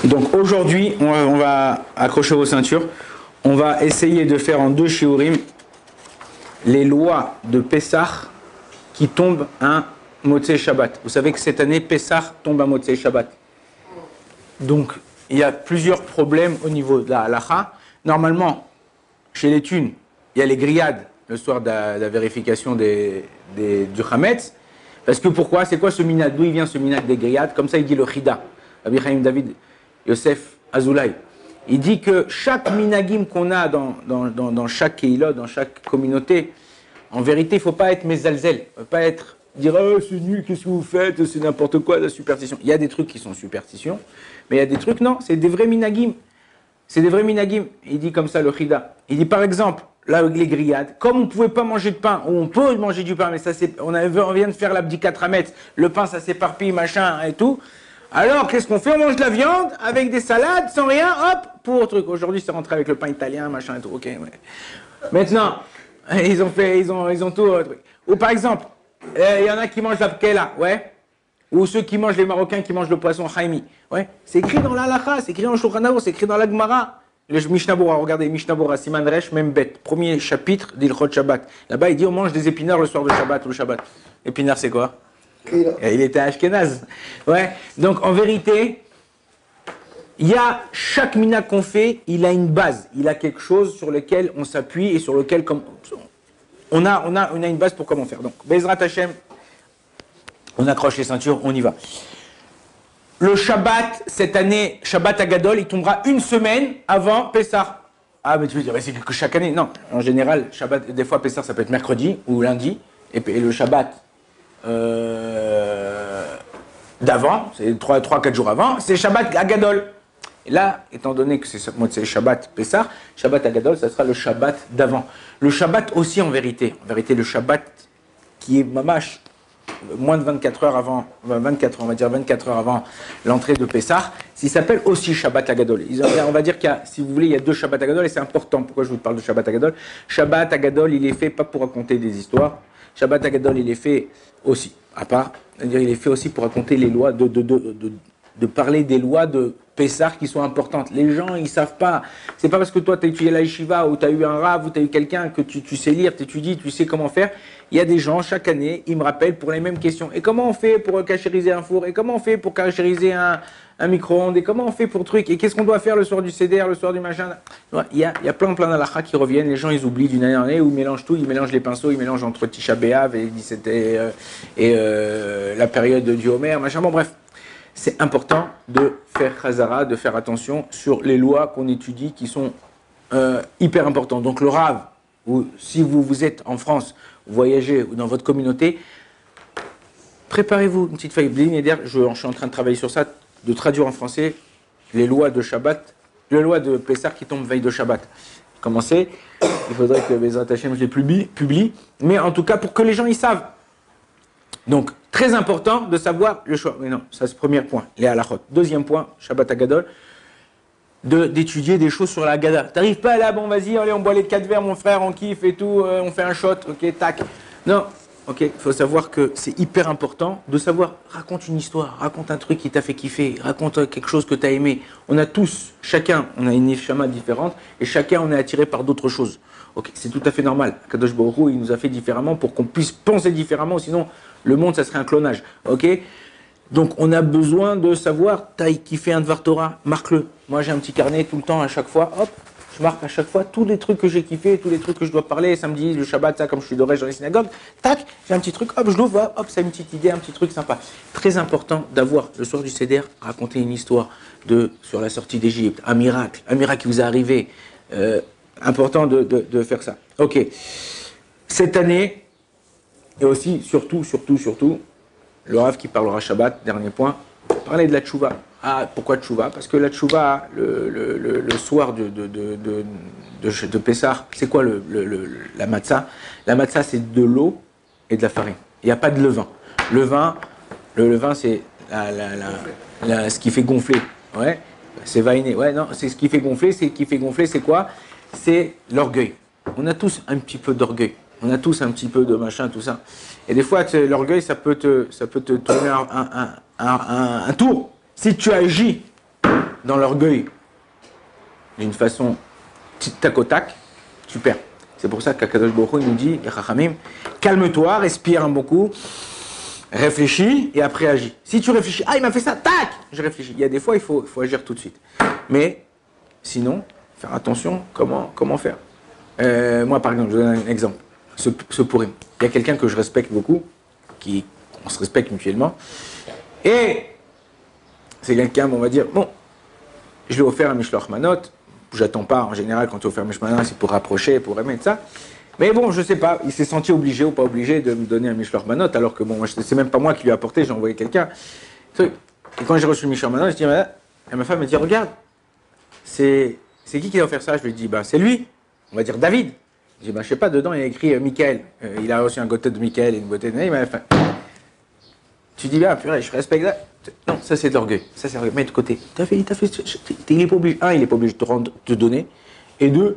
Donc aujourd'hui, on va accrocher vos ceintures. On va essayer de faire en 2 shiurim les lois de Pessah qui tombent un Motzei Shabbat. Vous savez que cette année, Pessah tombe un Motzei Shabbat. Donc, il y a plusieurs problèmes au niveau de la halacha. Normalement, chez les thunes, il y a les grillades le soir de la vérification du Hametz. Parce que pourquoi? C'est quoi ce minag? D'où il vient ce minag des grillades? Comme ça, il dit le Chida. Rabbi Chaim David Yosef Azoulay. Il dit que chaque minagim qu'on a dans chaque keila, dans chaque communauté, en vérité, il ne faut pas être mezalzel. Il ne faut pas dire oh, c'est nul, qu'est-ce que vous faites, c'est n'importe quoi, la superstition. Il y a des trucs qui sont superstitions, mais il y a des trucs, non, c'est des vrais minagim. C'est des vrais minagim. Il dit comme ça le Chida. Il dit par exemple, là avec les grillades, comme on ne pouvait pas manger de pain, ou on peut manger du pain, mais ça on vient de faire l'abdikat Hametz, le pain ça s'éparpille, machin et tout. Alors, qu'est-ce qu'on fait? On mange de la viande avec des salades, sans rien, hop, pour truc. Aujourd'hui, c'est rentré avec le pain italien, machin et tout. Ok, ouais. Maintenant, ils ont tout. Ou par exemple, il y en a qui mangent la pkela, ouais. Ou ceux qui mangent, les Marocains qui mangent le poisson haïmi, ouais. C'est écrit dans la halakha, c'est écrit dans le Shulchan Aruch, c'est écrit dans la Gemara. Le Mishnah Bora, regardez, Mishnah Bora, Siman Resh, même bête. Premier chapitre d'Ilchot Shabbat. Là-bas, il dit on mange des épinards le soir de Shabbat ou le Shabbat. Épinards, c'est quoi? Il était ashkénaze. Ouais. Donc en vérité, il y a chaque mina qu'on fait, il a une base, il a quelque chose sur lequel on s'appuie et sur lequel on a une base pour comment faire. Donc Bezrat Hashem, on accroche les ceintures, on y va. Le Shabbat cette année, Shabbat Agadol, il tombera une semaine avant Pessah. Ah mais tu veux dire c'est que chaque année? Non, en général, Shabbat, des fois Pessah ça peut être mercredi ou lundi et le Shabbat d'avant, c'est 3-4 jours avant, c'est Shabbat Agadol. Et là, étant donné que c'est Shabbat Pessah, Shabbat Agadol, ça sera le Shabbat d'avant. Le Shabbat aussi en vérité le Shabbat qui est mamash, moins de 24 heures avant, 24 heures avant l'entrée de Pessah, il s'appelle aussi Shabbat Agadol. On va dire qu'il y a, si vous voulez, il y a 2 Shabbat Agadol et c'est important. Pourquoi je vous parle de Shabbat Agadol? Shabbat Agadol, il est fait pas pour raconter des histoires. Shabbat Agadol, il est fait aussi, à part, c'est-à-dire il est fait aussi pour raconter les lois, de parler des lois de Pessah qui sont importantes. Les gens, ils savent pas. C'est pas parce que toi, tu as étudié la yeshiva, ou tu as eu un rav, ou tu as eu quelqu'un que tu sais lire, tu étudies, tu sais comment faire. Il y a des gens, chaque année, ils me rappellent pour les mêmes questions. Et comment on fait pour cachériser un four? Et comment on fait pour cachériser un micro-ondes? Et comment on fait pour truc? Et qu'est-ce qu'on doit faire le soir du seder, le soir du machin? Il y a plein d'halakha qui reviennent. Les gens, ils oublient d'une année en année, où ils mélangent tout. Ils mélangent les pinceaux, ils mélangent entre Tisha B'Av et la période du Homer, machin. Bon, bref. C'est important de faire chazara, de faire attention sur les lois qu'on étudie qui sont hyper importantes. Donc le Rav, ou si vous êtes en France, vous voyagez ou dans votre communauté, préparez-vous une petite feuille blinédaire. Je suis en train de travailler sur ça, de traduire en français les lois de Shabbat, les lois de Pessah qui tombent veille de Shabbat. Commencez, il faudrait que Bezrat Hashem je les publie, mais en tout cas pour que les gens y savent. Donc, très important de savoir le choix. Mais non, ça c'est le premier point, les halachot. Deuxième point, Shabbat Agadol, d'étudier des choses sur la Haggadah. T'arrives pas là, bon vas-y, allez, on boit les 4 verres, mon frère, on kiffe et tout, on fait un shot, ok, tac. Non, ok, il faut savoir que c'est hyper important de savoir, raconte une histoire, raconte un truc qui t'a fait kiffer, raconte quelque chose que t'as aimé. On a tous, chacun, on a une neshama différente et chacun on est attiré par d'autres choses. Ok, c'est tout à fait normal. Kadosh Baruch Hu, il nous a fait différemment pour qu'on puisse penser différemment, sinon le monde, ça serait un clonage. Ok? Donc, on a besoin de savoir, taille, qui fait un Dvar Torah, marque-le. Moi, j'ai un petit carnet tout le temps, à chaque fois, hop, je marque à chaque fois tous les trucs que j'ai kiffé, tous les trucs que je dois parler, samedi, le Shabbat, ça, comme je suis doré dans les synagogues, tac, j'ai un petit truc, hop, je l'ouvre, hop, c'est une petite idée, un petit truc sympa. Très important d'avoir, le soir du Seder, raconter une histoire sur la sortie d'Égypte, un miracle qui vous est arrivé. Important de faire ça. Ok. Cette année, et aussi, surtout, le Rav qui parlera Shabbat, dernier point, parler de la tchouva. Ah, pourquoi tchouva? Parce que la tchouva, le soir de Pessah, c'est quoi la matzah? La matzah, c'est de l'eau et de la farine. Il n'y a pas de levain. Le levain, c'est ce qui fait gonfler. Ouais, c'est vainé. Ouais, non, c'est ce qui fait gonfler. C'est quoi? C'est l'orgueil. on a tous un petit peu d'orgueil. On a tous un petit peu de machin, tout ça. Et des fois, l'orgueil, ça peut te tourner un tour. Si tu agis dans l'orgueil d'une façon tac au tac, tu perds. C'est pour ça qu'Akadosh Baruch Hu nous dit, les Chachamim, calme-toi, respire un bon coup, réfléchis et après agis. Si tu réfléchis, ah il m'a fait ça, tac, je réfléchis. Il y a des fois, il faut agir tout de suite. Mais sinon, faire attention, comment faire. Moi, par exemple, je vous donne un exemple. Ce Purim. Il y a quelqu'un que je respecte beaucoup, on se respecte mutuellement, et c'est quelqu'un, on va dire, bon, je lui ai offert un Mishloach Manot, j'attends pas, en général, quand tu offres un Mishloach Manot, c'est pour rapprocher, pour aimer ça, mais bon, je sais pas, il s'est senti obligé ou pas obligé de me donner un Mishloach Manot, alors que bon, c'est même pas moi qui lui ai apporté, j'ai envoyé quelqu'un. Et quand j'ai reçu le Mishloach Manot, je dis, et ma femme me dit, regarde, c'est qui a offert ça? Je lui dis, c'est lui, on va dire David. Je dis, je sais pas, dedans il y a écrit Michael. Il a reçu un gotet de Michael et une gotet de Naïm. Tu dis, purée, je respecte ça. Non, ça c'est de l'orgueil. Ça c'est de l'orgueil. Mets de côté. Il est pas obligé. Un, il n'est pas obligé de te donner. Et deux,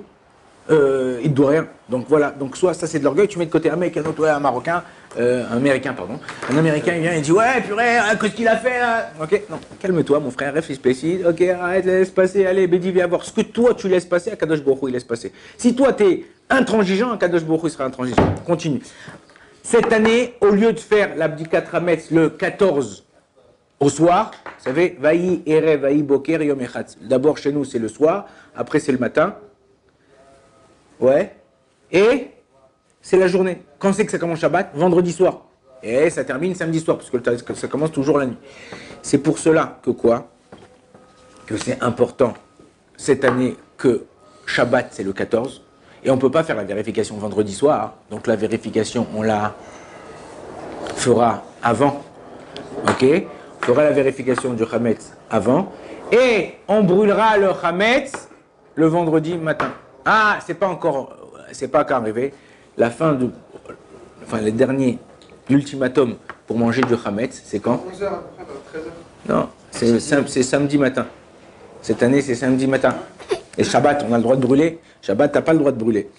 il ne doit rien. Donc voilà. Donc soit ça c'est de l'orgueil, tu mets de côté un mec, un autre, un Marocain, un Américain, pardon. Un Américain, il vient et dit, ouais, purée, qu'est-ce qu'il a fait là? Ok, non, calme-toi, mon frère, réfléchis. Ok, arrête, laisse passer. Allez, Bédi, viens voir. Ce que toi tu laisses passer, Akadosh Baruch Hu, il laisse passer. Si toi t'es intransigeant, Akadosh Baruch Hu sera intransigeant. Continue. Cette année, au lieu de faire l'Abdikat Hametz le 14 au soir, vous savez, Vaï Ere, Vaï Boker, Yom Echatz. D'abord chez nous c'est le soir, après c'est le matin. Ouais. Et c'est la journée. Quand c'est que ça commence Shabbat? Vendredi soir. Et ça termine samedi soir, parce que ça commence toujours la nuit. C'est pour cela que quoi? Que c'est important cette année que Shabbat c'est le 14. Et on ne peut pas faire la vérification vendredi soir. Donc la vérification, on la fera avant. Ok? On fera la vérification du Hametz avant. Et on brûlera le Hametz le vendredi matin. Ah, c'est pas encore arrivé. Le dernier, l'ultimatum pour manger du Hametz, c'est quand? 11h à peu près, 13h. Non, c'est samedi matin. Cette année, c'est samedi matin. Et Shabbat, on a le droit de brûler. Shabbat, t'as pas le droit de brûler.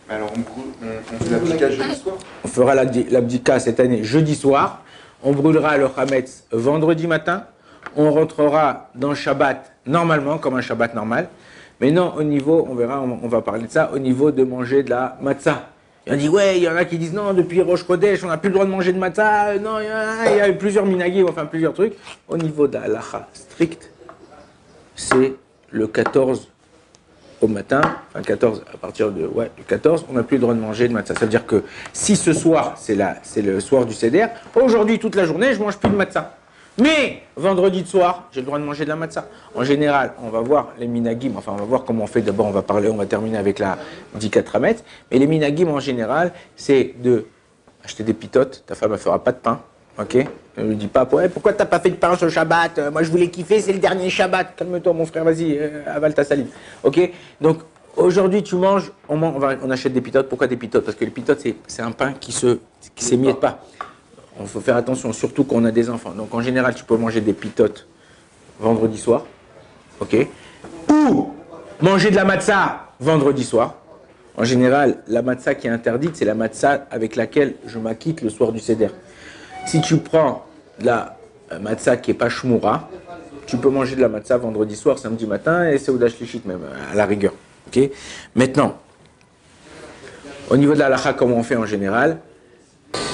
Alors on fait l'abdika jeudi soir. On fera l'abdika cette année jeudi soir. On brûlera le Hametz vendredi matin. On rentrera dans Shabbat normalement, comme un Shabbat normal. Mais non, au niveau, on verra, on va parler de ça, au niveau de manger de la matzah. Et on dit, ouais, il y en a qui disent, non, depuis Rosh Chodesh, on n'a plus le droit de manger de matzah. Non, il y a plusieurs minagim, enfin plusieurs trucs. Au niveau de la halacha strict, c'est le 14 au matin, enfin 14, à partir du 14, on n'a plus le droit de manger de matzah. Ça veut dire que si ce soir, c'est le soir du Seder, aujourd'hui, toute la journée, je ne mange plus de matzah. Mais vendredi de soir, j'ai le droit de manger de la matzah. En général, on va voir les minagim, enfin on va voir comment on fait. D'abord, on va terminer avec la Bdikat Hametz. Mais les minagim en général, c'est de acheter des pitotes. Ta femme ne fera pas de pain, ok? Ne lui dis pas, ouais, pourquoi t'as pas fait de pain ce Shabbat? Moi je voulais kiffer, c'est le dernier Shabbat. Calme-toi mon frère, vas-y, avale ta salive. Ok? Donc aujourd'hui tu manges, on achète des pitotes. Pourquoi des pitotes? Parce que les pitotes c'est un pain qui s'émiette pas. Il faut faire attention, surtout quand on a des enfants. Donc en général, tu peux manger des pitotes vendredi soir, ok? Ou manger de la matzah vendredi soir. En général, la matzah qui est interdite, c'est la matzah avec laquelle je m'acquitte le soir du Seder. Si tu prends de la matzah qui n'est pas shmoura, tu peux manger de la matzah vendredi soir, samedi matin, et Seudah Shlichit même, à la rigueur. Ok? Maintenant, au niveau de la halacha, comment on fait en général?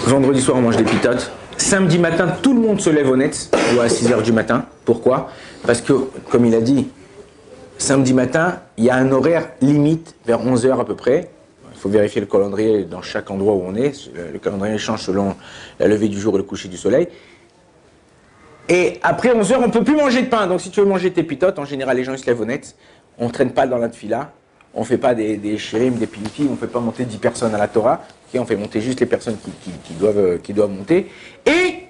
Vendredi soir, on mange des pitotes. Samedi matin, tout le monde se lève au net, ou à 6h du matin. Pourquoi? Parce que, comme il a dit, samedi matin, il y a un horaire limite, vers 11h à peu près. Il faut vérifier le calendrier dans chaque endroit où on est. Le calendrier change selon la levée du jour et le coucher du soleil. Et après 11h, on ne peut plus manger de pain. Donc si tu veux manger tes pitotes, en général, les gens ils se lèvent au net. On ne traîne pas dans la tefila. On ne fait pas des shirim, des piluti. On ne fait pas monter 10 personnes à la Torah. Okay, on fait monter juste les personnes qui doivent monter. Et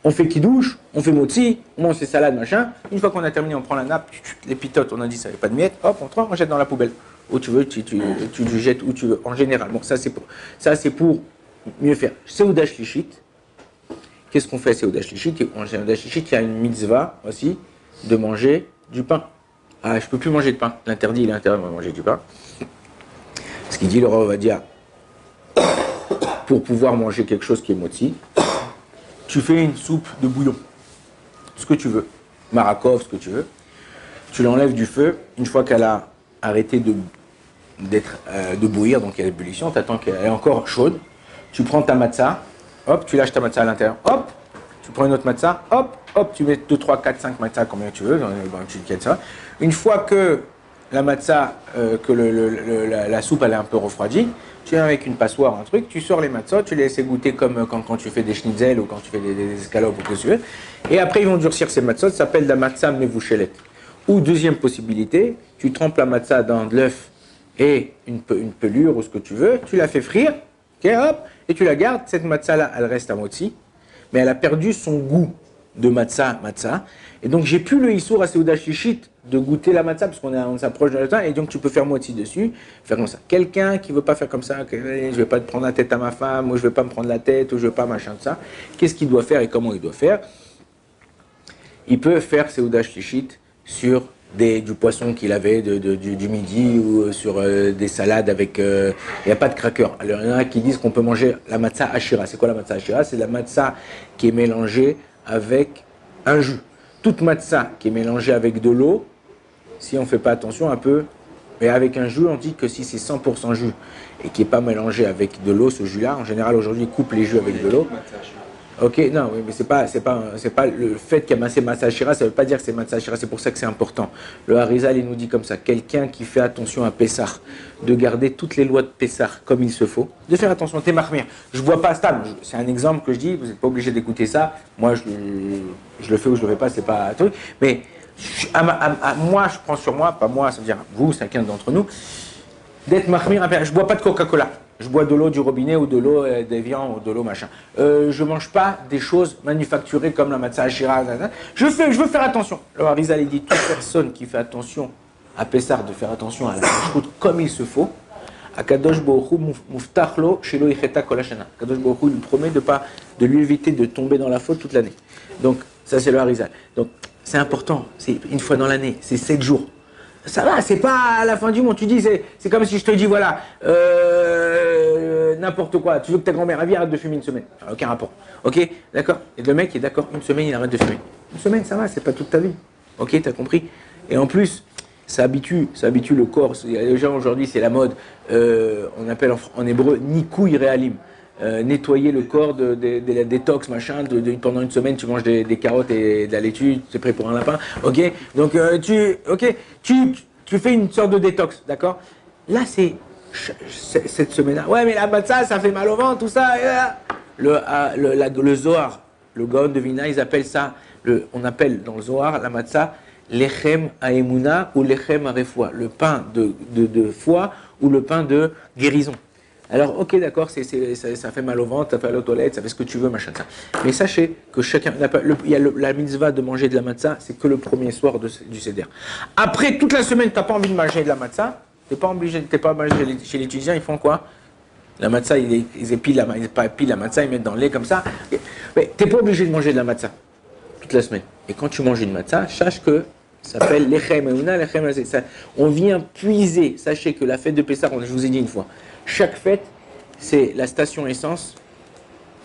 on fait kidouche, on fait motzi, on mange ses salades, machin. Une fois qu'on a terminé, on prend la nappe, les pitotes, on a dit ça n'avait pas de miettes. Hop, on jette dans la poubelle. Où tu veux, tu le jettes où tu veux. En général, bon, ça c'est pour mieux faire. Seudah Shlichit. Qu'est-ce qu'on fait Seudah Shlichit? En Seudah Shlichit, il y a une mitzvah aussi de manger du pain. Ah, je ne peux plus manger de pain. L'interdit, il est interdit de manger du pain. Ce qu'il dit, le Rav Ovadia, pour pouvoir manger quelque chose qui est motzi, tu fais une soupe de bouillon, ce que tu veux, marakov, ce que tu veux. Tu l'enlèves du feu, une fois qu'elle a arrêté de bouillir, donc il y a l'ébullition, tu attends qu'elle est encore chaude, tu prends ta matzah, hop, tu lâches ta matzah à l'intérieur, hop, tu prends une autre matzah, hop, hop, tu mets 2, 3, 4, 5 matzahs, combien tu veux, une fois que la matzah, que la soupe elle est un peu refroidie, tu viens avec une passoire, un truc, tu sors les matzahs, tu les laisses goûter comme quand tu fais des schnitzels ou quand tu fais des escalopes ou que tu veux, et après ils vont durcir ces matzahs, ça s'appelle la matzah mevouchelet. Ou deuxième possibilité, tu trempes la matzah dans de l'œuf et une pelure ou ce que tu veux, tu la fais frire, okay, hop, et tu la gardes, cette matzah-là, elle reste à motzi, mais elle a perdu son goût de matzah, et donc j'ai plus le issour à Seuda Shishit de goûter la matzah, parce qu'on s'approche de la temps, et donc tu peux faire motzi dessus, faire comme ça. Quelqu'un qui veut pas faire comme ça, que je vais pas te prendre la tête à ma femme, ou je vais pas me prendre la tête, ou je veux pas machin de ça, qu'est-ce qu'il doit faire et comment il doit faire? Il peut faire Seuda Shishit sur du poisson qu'il avait du midi ou sur des salades avec... Il n'y a pas de cracker. Alors il y en a qui disent qu'on peut manger la matzah ashira. C'est quoi la matzah ashira? C'est la matzah qui est mélangée avec un jus. Toute matzah qui est mélangée avec de l'eau, si on ne fait pas attention un peu, mais avec un jus, on dit que si c'est 100% jus et qui n'est pas mélangé avec de l'eau, ce jus-là, en général aujourd'hui, ils coupent les jus avec de l'eau. Ok, non, oui, mais c'est pas le fait qu'il y a matzah ashira, ça ne veut pas dire que c'est matzah ashira, c'est pour ça que c'est important. Le Harizal, il nous dit comme ça, quelqu'un qui fait attention à Pessah, de garder toutes les lois de Pessah comme il se faut, de faire attention, t'es marmire. Je ne bois pas stam, c'est un exemple que je dis, vous n'êtes pas obligé d'écouter ça, moi je le fais ou je ne le fais pas, c'est pas un truc, mais moi je prends sur moi, pas moi, ça veut dire vous, chacun d'entre nous, d'être marmire, je ne bois pas de Coca-Cola. Je bois de l'eau du robinet ou de l'eau d'Evian ou de l'eau machin. Je mange pas des choses manufacturées comme la matzah ashira. Je veux faire attention. Le Harizal il dit toute personne qui fait attention à Pessah de faire attention à la kashrut comme il se faut. Akadosh Baruch Hu muftachlo shelo yicheta kol hashana. Akadosh Baruch Hu lui promet de lui éviter de tomber dans la faute toute l'année. Donc ça c'est le Harizal. Donc c'est important. C'est une fois dans l'année. C'est 7 jours. Ça va, c'est pas à la fin du monde. Tu dis, c'est comme si je te dis, voilà, n'importe quoi. Tu veux que ta grand-mère arrête de fumer une semaine. Aucun rapport. Ok, d'accord. Et le mec est d'accord, une semaine, il arrête de fumer. Une semaine, ça va, c'est pas toute ta vie. Ok, t'as compris. Et en plus, ça habitue le corps. Les gens aujourd'hui, c'est la mode. On appelle en hébreu nikouï réalim. Nettoyer le corps de la détox, machin, pendant une semaine, tu manges des carottes et de la laitue, tu es prêt pour un lapin, ok? Donc, tu fais une sorte de détox, d'accord? Là, c'est cette semaine-là. Ouais, mais la matzah, ça fait mal au ventre, tout ça. Le Zohar, le Gaon de Vina, ils appellent ça, on appelle dans le Zohar, la matzah, lechem haemuna ou lechem harefoua, le pain de foi ou le pain de guérison. Alors, ok, d'accord, ça fait mal au ventre, ça fait aller aux toilettes, ça fait ce que tu veux, machin, ça. Mais sachez que chacun, il y a la mitzvah de manger de la matzah, c'est que le premier soir du seder. Après, toute la semaine, tu n'as pas envie de manger de la matzah, tu n'es pas obligé chez les étudiants, ils font quoi? La matzah, ils épilent la matzah, ils mettent dans le lait comme ça. Mais tu n'es pas obligé de manger de la matzah toute la semaine. Et quand tu manges une matzah, sache que ça s'appelle lechem euna, lechem hazeh. On vient puiser, sachez que la fête de Pessah, je vous ai dit une fois, chaque fête, c'est la station essence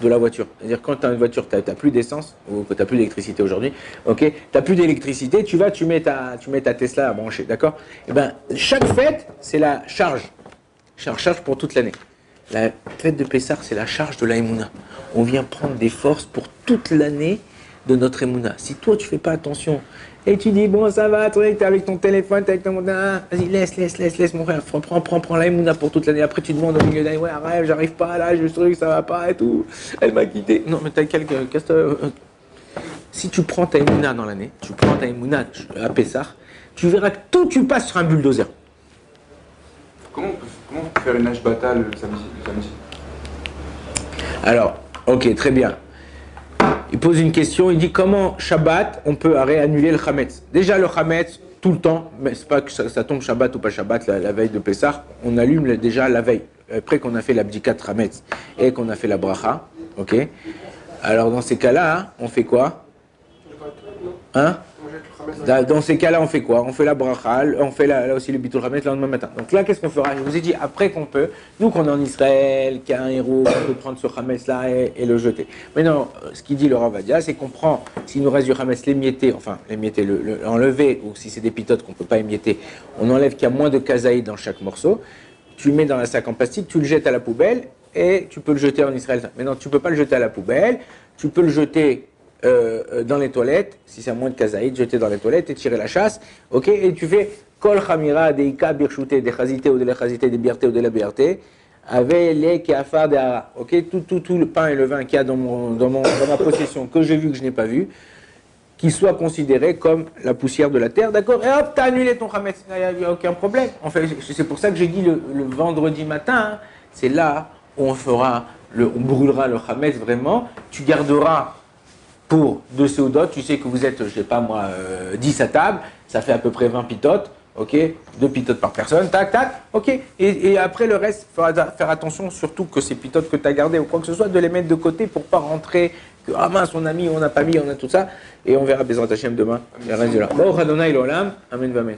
de la voiture. C'est-à-dire quand tu as une voiture, tu n'as plus d'essence, ou que tu n'as plus d'électricité aujourd'hui, ok, tu n'as plus d'électricité, tu mets ta Tesla à brancher, d'accord? Et bien, chaque fête, c'est la charge pour toute l'année. La fête de Pessah, c'est la charge de la Emouna. On vient prendre des forces pour toute l'année de notre Emouna. Si toi, tu ne fais pas attention, et tu dis, bon, ça va, toi, t'es avec ton téléphone, t'es avec ton... Vas-y, laisse, mon frère, prends la Emouna pour toute l'année. Après, tu demandes au milieu d'année, ouais, arrête, j'arrive pas, là, je truc, ça va pas et tout. Elle m'a quitté. Non, mais si tu prends ta Emouna dans l'année, tu prends ta Emouna à Pessah, tu verras que tout, tu passes sur un bulldozer. Comment on peut faire une Ashbata le samedi? Alors, ok, très bien. Il pose une question, il dit comment Shabbat on peut réannuler le Chametz. Déjà le Chametz, tout le temps, mais c'est pas que ça tombe Shabbat ou pas Shabbat, la veille de Pessah, on allume déjà la veille, après qu'on a fait l'abdikat Chametz et qu'on a fait la bracha, ok. Alors dans ces cas-là, on fait quoi? Hein? Dans ces cas-là, on fait quoi? On fait la bracha, on fait là aussi le bitul hametz le lendemain matin. Donc là, qu'est-ce qu'on fera? Je vous ai dit après qu'on peut, nous qu'on est en Israël, qu'il y a un héros, on peut prendre ce hametz là et le jeter. Mais non, ce qu'il dit le Rav Ovadia, c'est qu'on prend, s'il nous reste du hametz l'émietté, enfin l'émietté, l'enlever, ou si c'est des pitotes qu'on ne peut pas émietter, on enlève qu'il y a moins de kazaïd dans chaque morceau, tu le mets dans un sac en plastique, tu le jettes à la poubelle et tu peux le jeter en Israël. Mais non, tu ne peux pas le jeter à la poubelle, tu peux le jeter dans les toilettes, si c'est à moins de kazaïd, jeter dans les toilettes et tirer la chasse, ok, et tu fais kol chamira deika birchute de chazité ou de la chazité de biarté ou de la biarté, avec les keafar de hara, ok, tout le pain et le vin qu'il y a dans ma possession, que j'ai vu, que je n'ai pas vu, qui soit considéré comme la poussière de la terre, d'accord, et hop, t'as annulé ton chametz, il n'y a aucun problème. En fait, c'est pour ça que j'ai dit le vendredi matin, hein, c'est là où on brûlera le chametz vraiment, tu garderas pour 2 séodotes, tu sais que vous êtes, je sais pas moi, 10 à table, ça fait à peu près 20 pitotes, ok, 2 pitotes par personne, tac, tac, ok, et après le reste, il faudra faire attention, surtout que ces pitotes que tu as gardées ou quoi que ce soit, de les mettre de côté pour pas rentrer, que, ah mince, on a mis, on n'a pas mis, on a tout ça, et on verra Bezrat Hashem demain, le reste de là. Bon, Adonai l'olam, amen, amen.